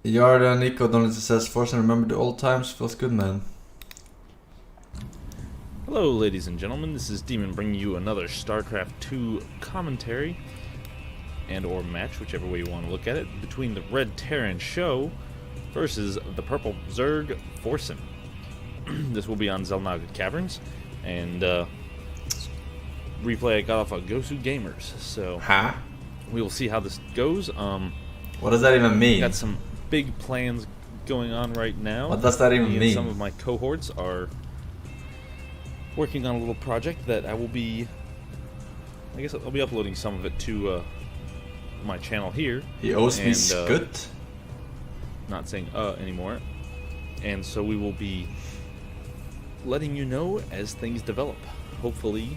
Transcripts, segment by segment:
Yarda Nico Donald says Forsen, remember the old times? Feels good, man. Hello ladies and gentlemen, this is Demon bringing you another Starcraft 2 commentary and or match, whichever way you want to look at it, between the Red Terran Show versus the Purple Zerg Forsen. This will be on Xel'Naga Caverns, and replay I got off of Gosu Gamers, so we will see how this goes. What does that even mean? Got some big plans going on right now. What does that even mean? Some of my cohorts are working on a little project that I will be, I guess I'll be uploading some of it to my channel here. He owes me scut. Not saying anymore. And so we will be letting you know as things develop. Hopefully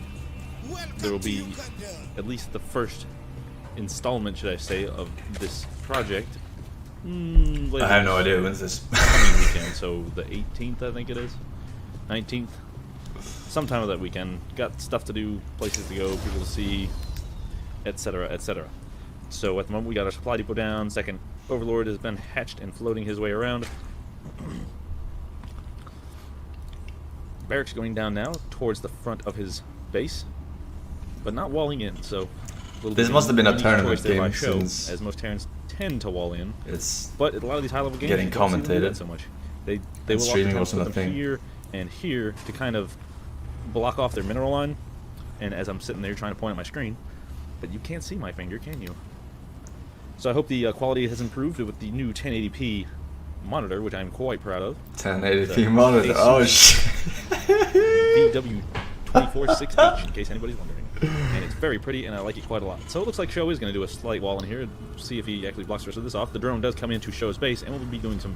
there will be at least the first installment, should I say, of this project. I have no idea when's this coming weekend, so the 18th I think it is, 19th, sometime of that weekend. Got stuff to do, places to go, people to see, etc., etc. So at the moment we got our supply depot down. Second Overlord has been hatched and floating his way around. Barracks going down now towards the front of his base, but not walling in. So this must have been a tournament game, since as most Terrans tend to wall in. But a lot of these high-level games getting commentated so much. They will oftentimes put them here and here to kind of block off their mineral line. And as I'm sitting there trying to point at my screen, but you can't see my finger, can you? So I hope the quality has improved with the new 1080p monitor, which I'm quite proud of. 1080p monitor. Oh shit. VW246H, in case anybody's wondering. And it's very pretty, and I like it quite a lot. So it looks like Show is going to do a slight wall in here. See if he actually blocks the rest of this off. The drone does come into Show's base, and we'll be doing some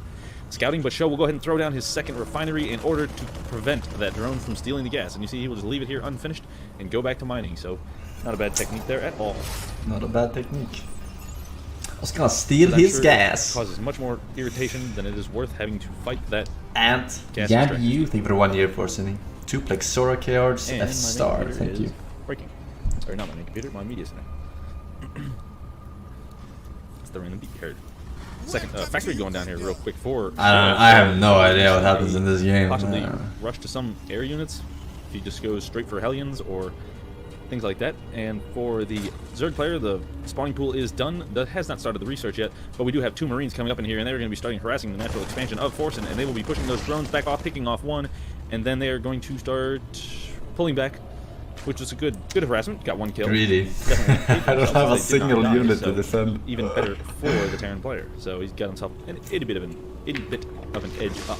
scouting. But Show will go ahead and throw down his second refinery in order to prevent that drone from stealing the gas. And you see he will just leave it here unfinished and go back to mining. So not a bad technique there at all. Not a bad technique. I was going to steal his gas. It causes much more irritation than it is worth having to fight that and gas. Yeah, you think for 1 year for sending 2 Plexora cards, F star. Thank you. Breaking. Sorry, not my main computer, my media center. It's the random beat heard. Second factory going down here real quick for. I have no idea what happens in this game. Possibly rush to some air units if he just goes straight for Hellions or things like that. And for the Zerg player, the spawning pool is done. That has not started the research yet, but we do have 2 Marines coming up in here, and they're going to be starting harassing the natural expansion of Forsen, and they will be pushing those drones back off, picking off one, and then they are going to start pulling back, which is a good harassment. Got 1 kill. Really? I don't have a single unit to defend. Even better for the Terran player. So he's got himself an itty bit of an edge up.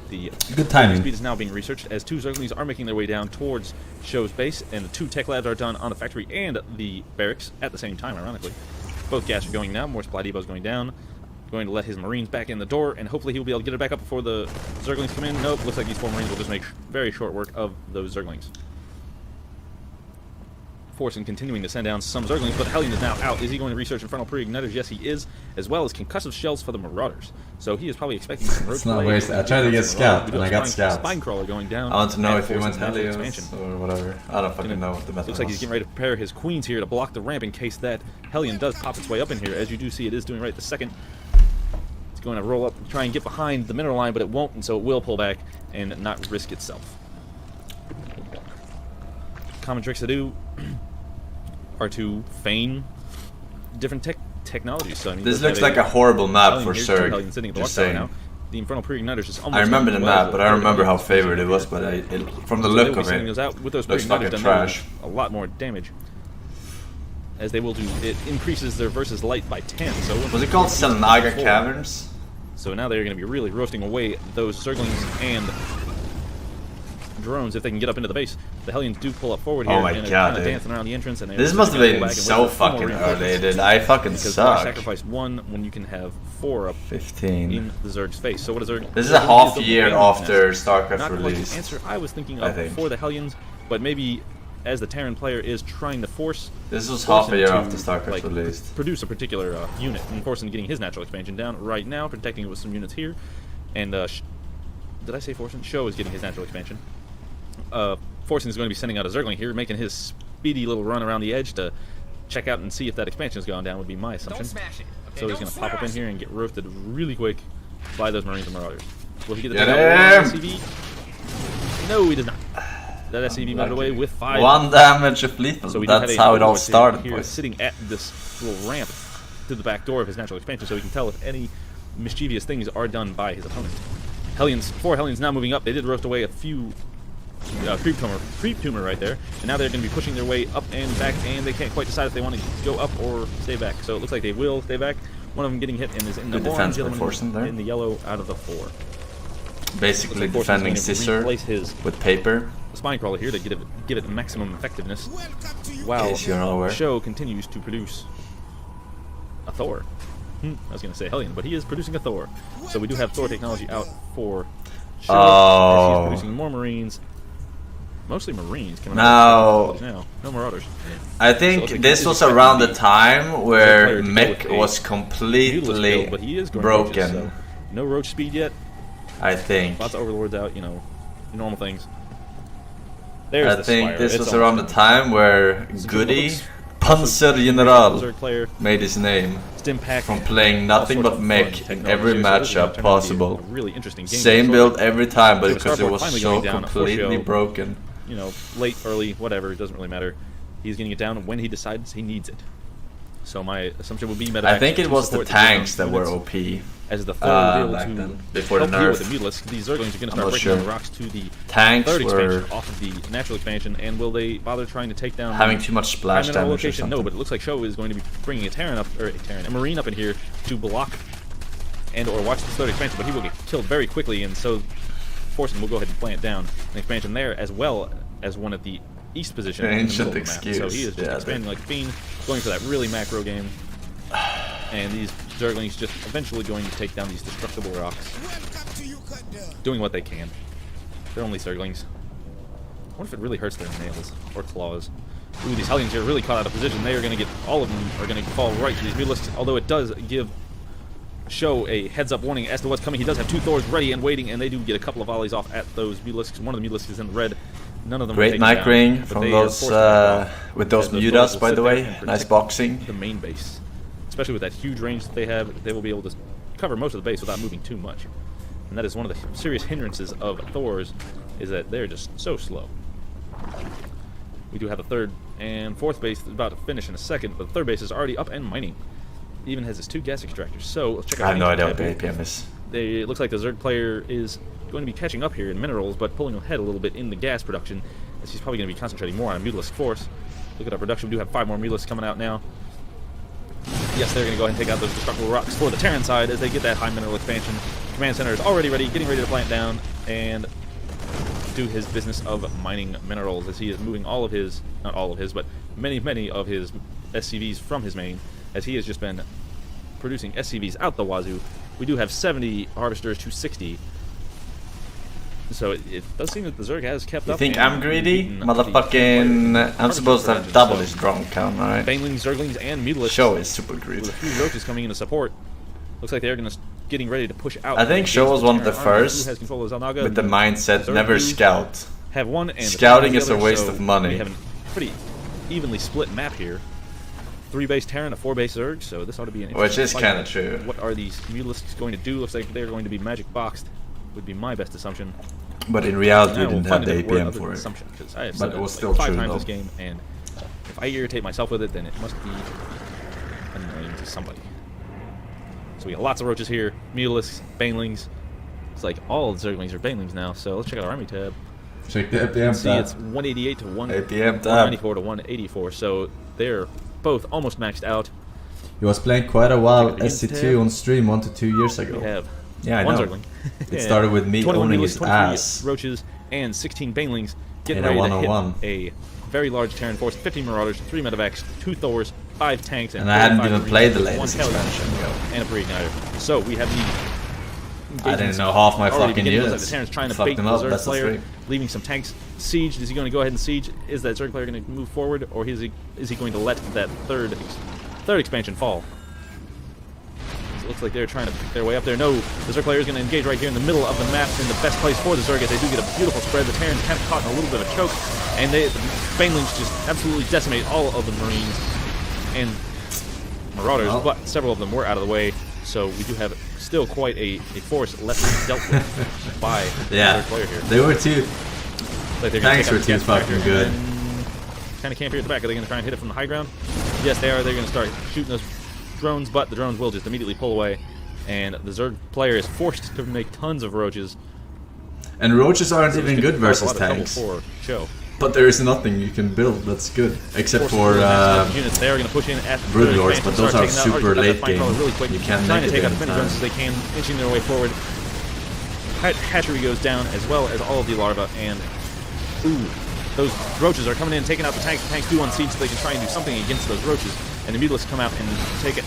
The good timing. Speed is now being researched as 2 Zerglings are making their way down towards Show's base, and the 2 tech labs are done on the factory and the barracks at the same time, ironically. Both gas are going now, more supply depots going down. Going to let his Marines back in the door, and hopefully he'll be able to get it back up before the Zerglings come in. Nope, looks like these 4 Marines will just make very short work of those Zerglings. Forsen continuing to send down some Zerglings, but Hellion is now out. Is he going to research infernal pre-igniters? Yes, he is, as well as concussive shells for the Marauders. So he is probably expecting some road. It's not wasted. I tried to get scout, and I got scout. Spinecrawler going down. I want to know if he went Helios or whatever. I don't fucking know what the method looks like he's getting ready to prepare his queens here to block the ramp in case that Hellion does pop its way up in here. As you do see, it is doing right the second. It's going to roll up and try and get behind the mineral line, but it won't, and so it will pull back and not risk itself. Common tricks to do are to feign different technologies. So, I mean, this looks like a horrible map for Zerg. Just saying. Now. The infernal pre-igniters is almost. I remember the map, but I don't remember how favored it was. But from the look of it, those out with those looks fucking trash. A lot more damage, as they will do. It increases their versus light by 10. So was it called Xel'Naga Caverns? So now they're going to be really roasting away those Zerglings and drones if they can get up into the base. The Hellions do pull up forward here, oh my and god, kind of dancing around the entrance. And this must have been so fucking early, dude. I fucking suck. Sacrifice 1 when you can have 4 up 15 in the Zerg's face. So what is Zerg? This is a half year after Starcraft not release. The answer I was thinking of for the Hellions, but maybe as the Terran player is trying to force. This was half a year after Starcraft released. Produce a particular unit, and Forsen getting his natural expansion down right now, protecting it with some units here. And did I say Forsen? Show is getting his natural expansion. Forsen is going to be sending out a Zergling here, making his speedy little run around the edge to check out and see if that expansion has gone down, would be my assumption. Don't smash it, So he's going to pop up in here and get roasted really quick by those Marines and Marauders. Will he get the Get SCV? No, he does not. That SCV moved away with 5. 1 damage of lethal. So That's how it all started, here, boys. sitting at this little ramp to the back door of his natural expansion, so he can tell if any mischievous things are done by his opponent. Hellions, 4 Hellions now moving up. They did roast away a few creep tumor right there, and now they're going to be pushing their way up and back, and they can't quite decide if they want to go up or stay back. So it looks like they will stay back. One of them getting hit and is in the orange, the other one in the yellow out of the 4. Basically like defending Scissor with paper. The spine crawler here to give it maximum effectiveness. While Show continues to produce a Thor. I was going to say Hellion, but he is producing a Thor. So we do have Thor technology out for Show. As he's producing more Marines. Mostly Marines. Now, no Marauders. I think so this was around the time where Mech was completely but he is broken. Roaches, so no roach speed yet. I think. Lots of overlords out, you know, normal things. There's I think this was around the time where Goody Panzergeneral made his name from playing nothing but mech in every matchup possible. Really interesting game. Same build every time, but because it was so completely broken. You know, late, early, whatever, it doesn't really matter. He's getting it down when he decides he needs it. So my assumption would be medevac. I think it was the tanks that were OP. As the third back then, before the nerf. With the Mutalisk, these Zerglings are going to start breaking down rocks to the tanks third expansion off of the natural expansion, and will they bother trying to take down having too much splash damage or something? No, but it looks like Show is going to be bringing a Terran up, or a Marine up in here to block and or watch this third expansion, but he will get killed very quickly, and so Forsen will go ahead and plant down an expansion there, as well as one at the east position in the middle of the map. So he is just expanding like a fiend, going for that really macro game. And these Zerglings just eventually going to take down these destructible rocks. Doing what they can. They're only Zerglings. I wonder if it really hurts their nails or claws. Ooh, these Hellions are really caught out of position. They are going to get, all of them are going to fall right to these Mutalisks, although it does give Show a heads-up warning as to what's coming. He does have 2 Thors ready and waiting, and they do get a couple of volleys off at those Mutalisks. One of the Mutalisks is in the red. None of them great mic ring from those, with those Mutas, by the way. Nice boxing. The main base. Especially with that huge range that they have, they will be able to cover most of the base without moving too much. And that is one of the serious hindrances of Thors, is that they're just so slow. We do have a third and fourth base that's about to finish in a second, but the third base is already up and mining. It even has its 2 gas extractors. So let's check out. I have no idea what the APM is. It looks like the Zerg player is going to be catching up here in minerals, but pulling ahead a little bit in the gas production, as he's probably going to be concentrating more on Mutalisk force. Look at our production. We do have 5 more Mutalisks coming out now. Yes, they're going to go ahead and take out those destructible rocks for the Terran side as they get that high mineral expansion. Command center is already ready, getting ready to plant down and do his business of mining minerals as he is moving all of his, not all of his, but many of his SCVs from his main, as he has just been producing SCVs out the wazoo. We do have 70 harvesters to 60. So it does seem that the Zerg has kept up. You think I'm greedy? Motherfucking... I'm supposed to have double his drone count, alright? Banelings, Zerglings, and Mutalisks. Show is super greedy. With a few roaches coming into support. Looks like they're getting ready to push out. I think Show was one of the first with the mindset, never scout. Have one and scouting is a waste of money. We have a pretty evenly split map here. 3 base Terran, a 4 base Zerg, so this ought to be an interesting Which is kind of true. What are these Mutalisks going to do? Looks like they're going to be magic boxed, would be my best assumption. But in reality, we didn't have the APM for it. I have but it was still like 5 true times though. this game, and if I irritate myself with it, then it must be annoying to somebody. So we got lots of roaches here, Mutalisks, Banelings. It's like all the Zerglings are Banelings now, so let's check out our army tab. Check the APM tab. See, it's 188 to 194 to 184, so they're both almost maxed out. He was playing quite a while SC2 on stream 1 to 2 years ago. We have yeah, I one know. Zergling. It started with me owning his ass. Roaches and 16 Banelings getting in ready a to hit a very large Terran force, 15 Marauders, 3 medevacs, 2 Thors, 5 tanks, and I hadn't even played the latest expansion. And a pre-igniter. So we have the... I didn't know half my fucking units. The Terran's trying to bait the Zerg player, leaving some tanks sieged. Is he going to go ahead and siege? Is that Zerg player going to move forward, or is he going to let that third expansion fall? It looks like they're trying to pick their way up there. No, the Zerg player is going to engage right here in the middle of the map in the best place for the Zerg as they do get a beautiful spread. The Terrans kind of caught in a little bit of a choke, and the Banelings just absolutely decimate all of the Marines. And Marauders, but several of them were out of the way, so we do have still quite a force left to be dealt with by the third player here. They were too. Like Tanks were too fucking good. Kind of camp here at the back. Are they going to try and hit it from the high ground? Yes, they are. They're going to start shooting those drones, but the drones will just immediately pull away, and the Zerg player is forced to make tons of roaches. And roaches aren't even good versus tanks. For show. But there is nothing you can build that's good, except for units. They are going to push in at the Brood Lords, but those are super late game. Really quick, you can't trying make to take it out as many drones as they can, inching their way forward. Hatchery goes down, as well as all of the larvae, and those roaches are coming in, taking out the tanks. The tanks do unseat so they can try and do something against those roaches. And the Mutalisks come out and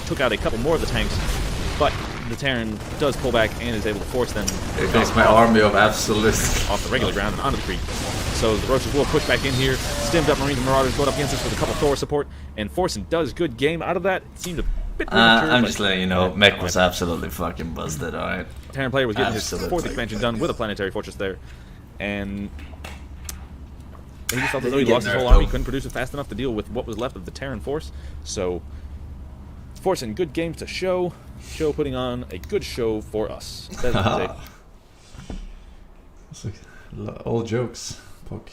took out a couple more of the tanks, but the Terran does pull back and is able to force them. Here comes my army of absolutes off the regular ground and onto the creek. So the roaches will push back in here. Stemmed up Marines and Marauders going up against us with a couple Thor support, and Forsen does good game out of that. It seemed a bit premature. I'm just letting you know, Mech was absolutely fucking busted, alright. Terran player was getting his 4th expansion done with a planetary fortress there, and he just felt as though he lost his whole army. He couldn't produce it fast enough to deal with what was left of the Terran force. So Forsen, good games to show. Putting on a good show for us. That is all jokes, Puck.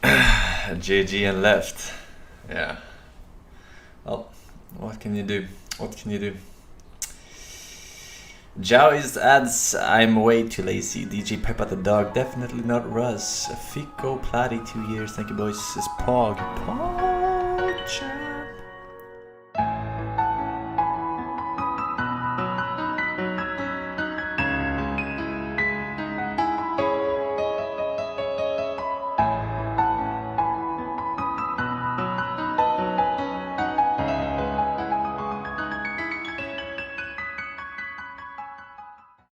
JG and left. Yeah. Well, what can you do? What can you do? Jowies adds, I'm way too lazy. DJ Peppa the dog, definitely not Russ. Fico Platty, 2 years. Thank you, boys. This is Pog. Pog.